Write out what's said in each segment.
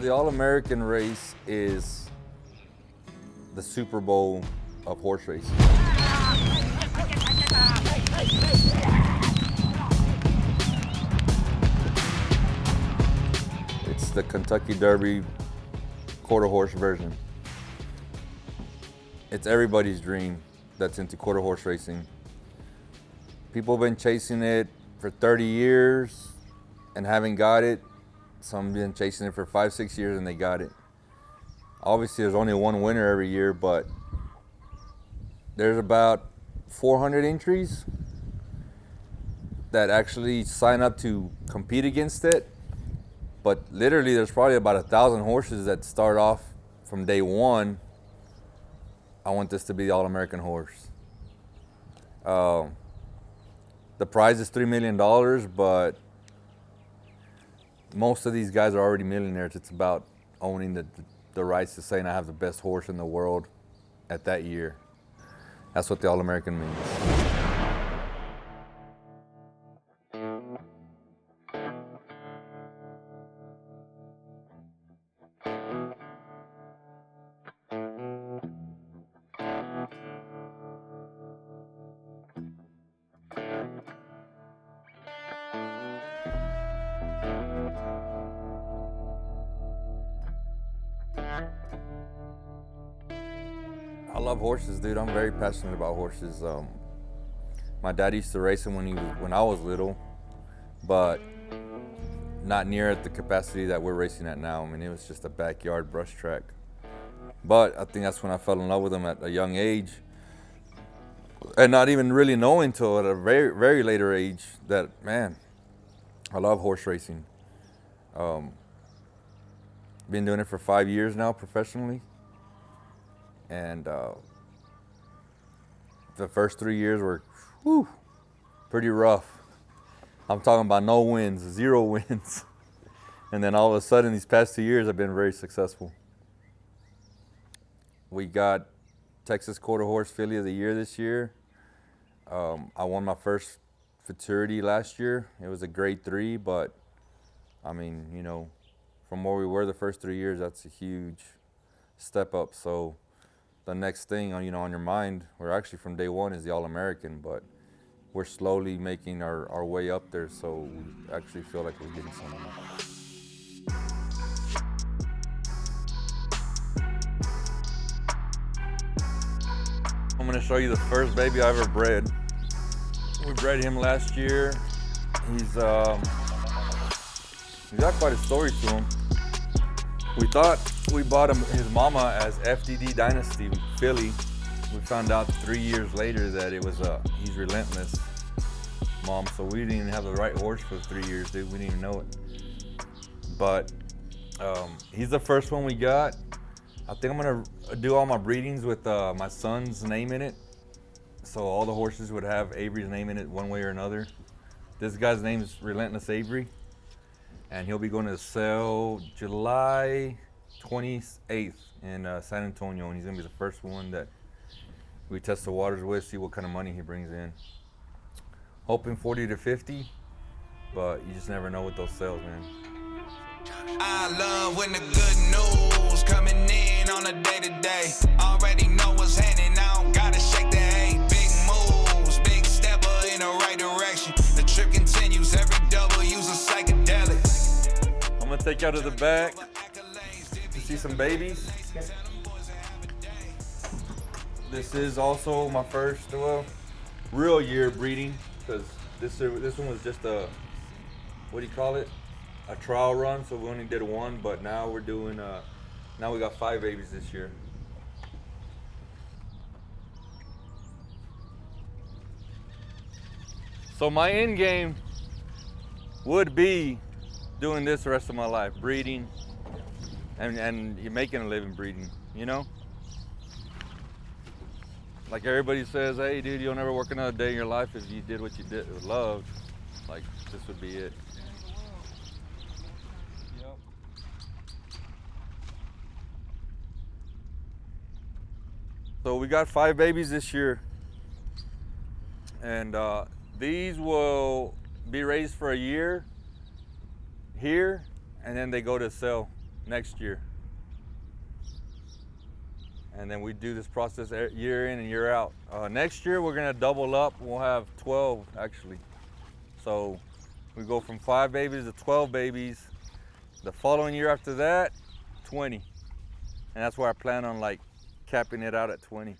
the All-American race is the Super Bowl of horse racing. It's the Kentucky Derby quarter horse version. It's everybody's dream that's into quarter horse racing. People have been chasing it for 30 years and haven't got it. Some have been chasing it for 5-6 years and they got it. Obviously there's only one winner every year, but there's about 400 entries that actually sign up to compete against it. But literally there's probably about 1,000 horses that start off from day one. I want this to be the All-American horse. The prize is $3 million, but most of these guys are already millionaires. It's about owning the rights to saying I have the best horse in the world at that year. That's what the All-American means. I love horses, dude. I'm very passionate about horses. My dad used to race them when I was little, but not near at the capacity that we're racing at now. I mean, it was just a backyard brush track. But I think that's when I fell in love with them at a young age, and not even really knowing until at a very, very later age that, man, I love horse racing. Been doing it for 5 years now professionally. And the first 3 years were pretty rough. I'm talking about no wins, 0 wins. And then all of a sudden, these past 2 years, I've been very successful. We got Texas Quarter Horse Filly of the Year this year. I won my first futurity last year. It was a grade 3, but I mean, you know, from where we were the first 3 years, that's a huge step up. So the next thing on your mind, we're actually from day one, is the All-American, but we're slowly making our way up there, so we actually feel like we're getting somewhere. I'm gonna show you the first baby I ever bred. We bred him last year. He's got quite a story to him. We thought we bought him his mama as FDD Dynasty filly. We found out 3 years later that it was he's relentless, mom. So we didn't even have the right horse for 3 years, dude. We didn't even know it. But he's the first one we got. I think I'm gonna do all my breedings with my son's name in it. So all the horses would have Avery's name in it one way or another. This guy's name is Relentless Avery, and he'll be going to sell July 28th in San Antonio, and he's gonna be the first one that we test the waters with, see what kind of money he brings in. Hoping 40 to 50, but you just never know with those sales, man. I love when the good news coming in on a day-to-day. Already know what's happening, I don't gotta shake the hay. Big moves, big stepper in the right direction. The trip continues, every W's a psychedelic. I'm gonna take you out of the back to see some babies. This is also my first, real year breeding, because this one was just a, what do you call it? A trial run, so we only did one, but now we're doing, now we got 5 babies this year. So my end game would be doing this the rest of my life, breeding, and you're making a living breeding, you know? Like everybody says, hey dude, you'll never work another day in your life if you did what you did with love. Like, this would be it. So we got 5 babies this year, and these will be raised for a year here, and then they go to sell next year. And then we do this process year in and year out. Next year we're gonna double up. We'll have 12 actually. So we go from 5 babies to 12 babies. The following year after that, 20. And that's where I plan on like capping it out at 20.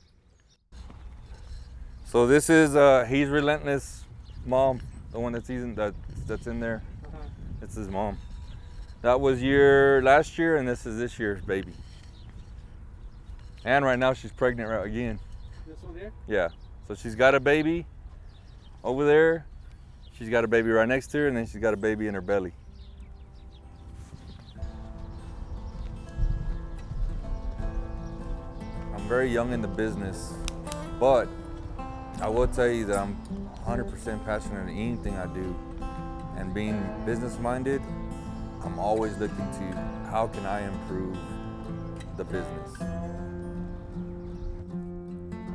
So this is He's Relentless mom, the one that's in there. It's his mom. That was last year, and this is this year's baby. And right now she's pregnant right again. This one here? Yeah. So she's got a baby over there. She's got a baby right next to her, and then she's got a baby in her belly. I'm very young in the business, but I will tell you that I'm 100% passionate in anything I do. And being business-minded, I'm always looking to how can I improve the business.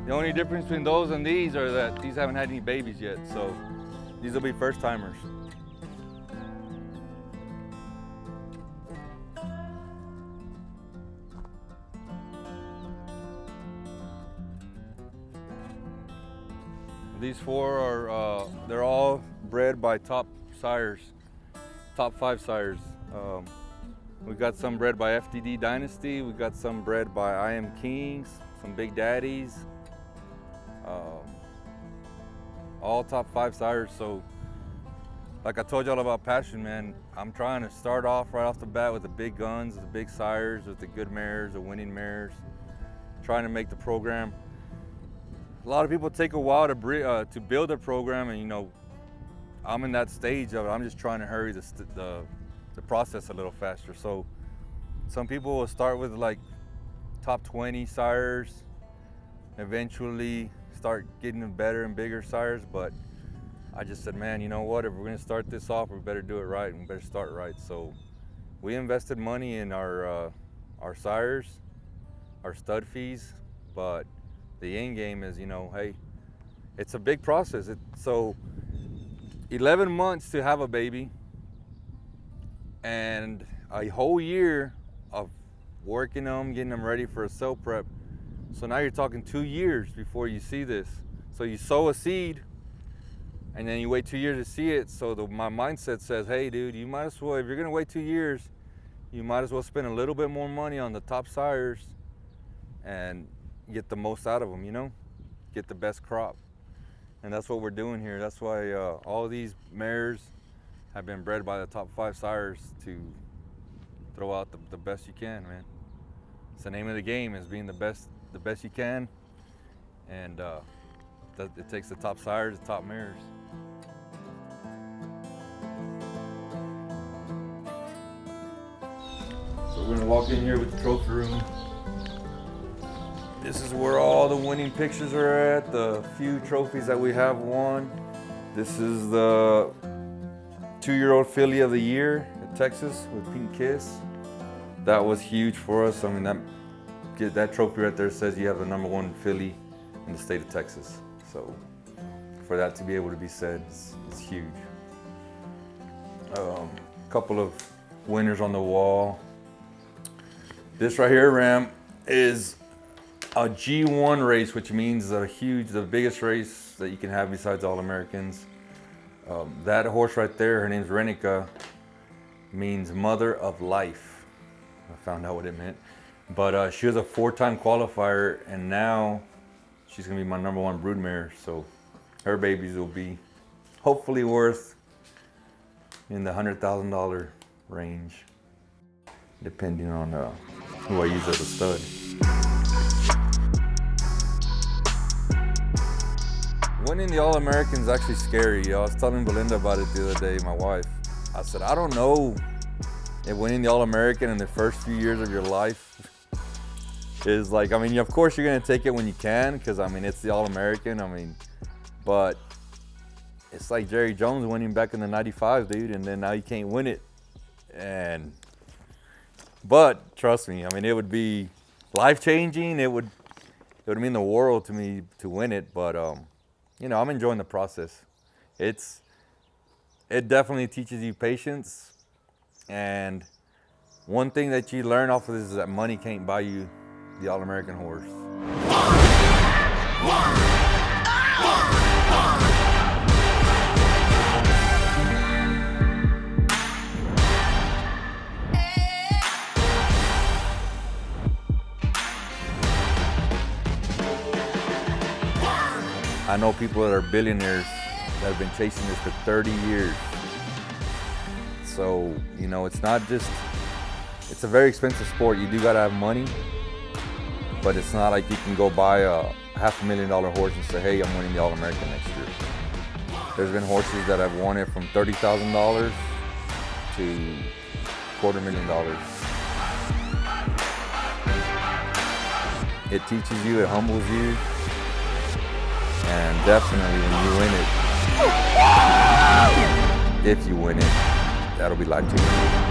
The only difference between those and these are that these haven't had any babies yet, so these will be first timers. These 4 are, they're all bred by top sires, top 5 sires. We got some bred by FDD Dynasty, we got some bred by I Am Kings, some Big Daddies, all top 5 sires. So like I told y'all about passion, man, I'm trying to start off right off the bat with the big guns, the big sires, with the good mares, the winning mares, trying to make the program. A lot of people take a while to build a program, and you know, I'm in that stage of it. I'm just trying to hurry the process a little faster. So some people will start with like top 20 sires, eventually start getting better and bigger sires. But I just said, man, you know what? If we're gonna start this off, we better do it right and we better start right. So we invested money in our sires, our stud fees, but the end game is, you know, hey, it's a big process. So 11 months to have a baby and a whole year of working them, getting them ready for a cell prep. So now you're talking 2 years before you see this. So you sow a seed and then you wait 2 years to see it. So my mindset says, hey dude, you might as well, if you're gonna wait 2 years, you might as well spend a little bit more money on the top sires and get the most out of them, you know, get the best crop. And that's what we're doing here. That's why all these mares have been bred by the top 5 sires to throw out the best you can, man. It's the name of the game, is being the best you can. And it takes the top sires, the top mares. So we're gonna walk in here with the trophy room. This is where all the winning pictures are at, the few trophies that we have won. This is the 2-year-old filly of the year at Texas with Pink Kiss. That was huge for us. I mean, that trophy right there says you have the #1 filly in the state of Texas. So for that to be able to be said, it's huge. Couple of winners on the wall. This right here, Ram, is a G1 race, which means the biggest race that you can have besides All-Americans. That horse right there, her name's Renica, means mother of life. I found out what it meant. But she was a 4-time qualifier, and now she's gonna be my #1 broodmare. So her babies will be hopefully worth in the $100,000 range, depending on who I use as a stud. Winning the All-American is actually scary. I was telling Belinda about it the other day, my wife. I said, I don't know if winning the All-American in the first few years of your life is like, I mean, of course you're gonna take it when you can, because I mean, it's the All-American, I mean, but it's like Jerry Jones winning back in the 95, dude, and then now you can't win it. But trust me, I mean, it would be life-changing. It would mean the world to me to win it, but you know, I'm enjoying the process. It definitely teaches you patience, and One thing that you learn off of this is that money can't buy you the All-American horse. I know people that are billionaires that have been chasing this for 30 years. So, you know, it's not just, it's a very expensive sport. You do gotta have money, but it's not like you can go buy a $500,000 horse and say, hey, I'm winning the All-American next year. There's been horses that have won it from $30,000 to $250,000. It teaches you, it humbles you, and definitely when you win it, if you win it, that'll be life-changing.